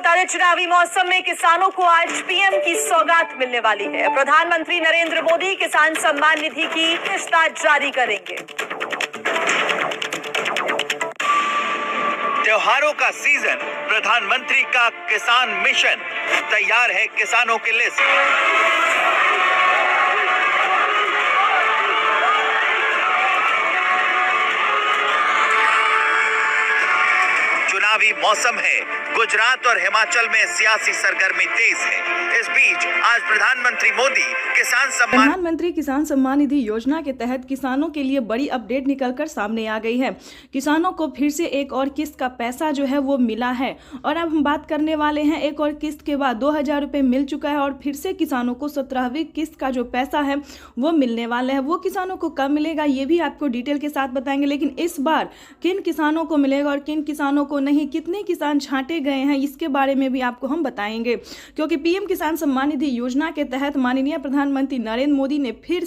बता दें, चुनावी मौसम में किसानों को आज पीएम की सौगात मिलने वाली है। प्रधानमंत्री नरेंद्र मोदी किसान सम्मान निधि की किस्त आज जारी करेंगे। त्योहारों का सीजन, प्रधानमंत्री का किसान मिशन, तैयार है किसानों की लिस्ट। चुनावी मौसम है, गुजरात और हिमाचल में सियासी सरगर्मी तेज है। इस बीच आज प्रधानमंत्री किसान सम्मान निधि योजना के तहत किसानों के लिए बड़ी अपडेट निकलकर सामने आ गई है। किसानों को फिर से एक और किस्त का पैसा जो है वो मिला है और अब हम बात करने वाले हैं एक और किस्त के बाद 2000 रुपये मिल चुका है और फिर से किसानों को 17वीं किस्त का जो पैसा है वो मिलने वाला है। वो किसानों को कब मिलेगा ये भी आपको डिटेल के साथ बताएंगे, लेकिन इस बार किन किसानों को मिलेगा और किन किसानों को नहीं, कितने किसान छांटे गए हैं, इसके बारे में भी आपको हम बताएंगे। क्योंकि पीएम किसान सम्मान निधि योजना के तहत माननीय प्रधानमंत्री नरेंद्र मोदी ने फिर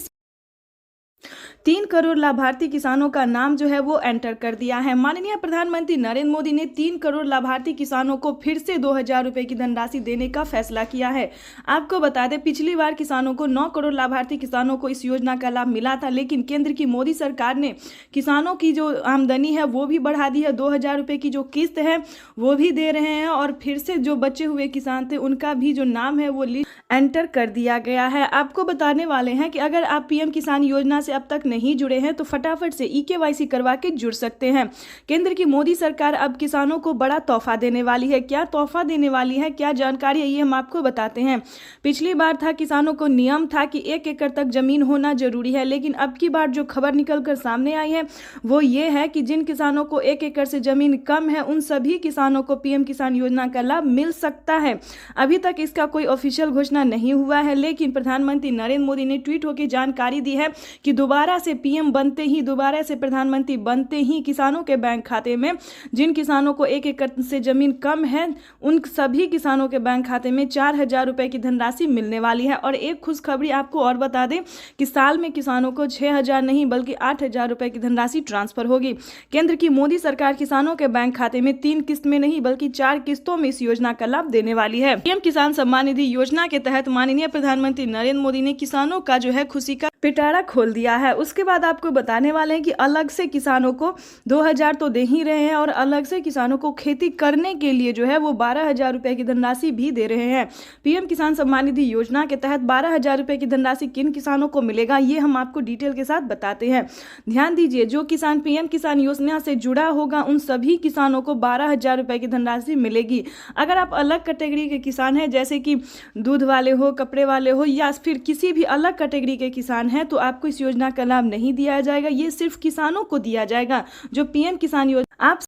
3 करोड़ लाभार्थी किसानों का नाम जो है वो एंटर कर दिया है। माननीय प्रधानमंत्री नरेंद्र मोदी ने 3 करोड़ लाभार्थी किसानों को फिर से 2000 रुपये की धनराशि देने का फैसला किया है। आपको बता दें, पिछली बार किसानों को 9 करोड़ लाभार्थी किसानों को इस योजना का लाभ मिला था, लेकिन केंद्र की मोदी सरकार ने किसानों की जो आमदनी है वो भी बढ़ा दी है। 2000 रुपये की जो किस्त है वो भी दे रहे हैं और फिर से जो बचे हुए किसान थे उनका भी जो नाम है वो लिस्ट एंटर कर दिया गया है। आपको बताने वाले हैं कि अगर आप पीएम किसान योजना से अब तक नहीं जुड़े हैं तो फटाफट से EKYC करवा के जुड़ सकते हैं। केंद्र की मोदी सरकार अब किसानों को बड़ा तोहफा देने वाली है। क्या तोहफा देने वाली है, क्या जानकारी है, ये हम आपको बताते हैं। पिछली बार था किसानों को नियम था कि 1 एकड़ तक जमीन होना जरूरी है, लेकिन अब की बार जो खबर निकल कर सामने आई है वो ये है कि जिन किसानों को 1 एकड़ से जमीन कम है उन सभी किसानों को पीएम किसान योजना का लाभ मिल सकता है। अभी तक इसका कोई ऑफिशियल घोषणा नहीं हुआ है, लेकिन प्रधानमंत्री नरेंद्र मोदी ने ट्वीट होकर जानकारी दी है कि दोबारा से पीएम बनते ही, दोबारा से प्रधानमंत्री बनते ही किसानों के बैंक खाते में, जिन किसानों को 1 एकड़ से जमीन कम है उन सभी किसानों के बैंक खाते में 4000 रुपए की धनराशि मिलने वाली है। और एक खुशखबरी आपको और बता दें कि साल में किसानों को 6000 नहीं बल्कि 8000 रुपए की धनराशि ट्रांसफर होगी। केंद्र की मोदी सरकार किसानों के बैंक खाते में 3 किस्त में नहीं बल्कि 4 किस्तों में इस योजना का लाभ देने वाली है। पीएम किसान सम्मान निधि योजना के तहत माननीय प्रधानमंत्री नरेंद्र मोदी ने किसानों का जो है खुशी का पिटारा खोल दिया है। उसके बाद आपको बताने वाले हैं कि अलग से किसानों को 2000 तो दे ही रहे हैं और अलग से किसानों को खेती करने के लिए जो है वो 12000 रुपए की धनराशि भी दे रहे हैं। पीएम किसान सम्मान निधि योजना के तहत 12000 रुपए की धनराशि किन किसानों को मिलेगा ये हम आपको डिटेल के साथ बताते हैं। ध्यान दीजिए, जो किसान पीएम किसान योजना से जुड़ा होगा उन सभी किसानों को 12000 रुपए की धनराशि मिलेगी। अगर आप अलग कैटेगरी के किसान हैं, जैसे कि दूध वाले हो, कपड़े वाले हो या फिर किसी भी अलग कैटेगरी के किसान है, तो आपको इस योजना का लाभ नहीं दिया जाएगा। ये सिर्फ किसानों को दिया जाएगा जो पीएम किसान योजना आप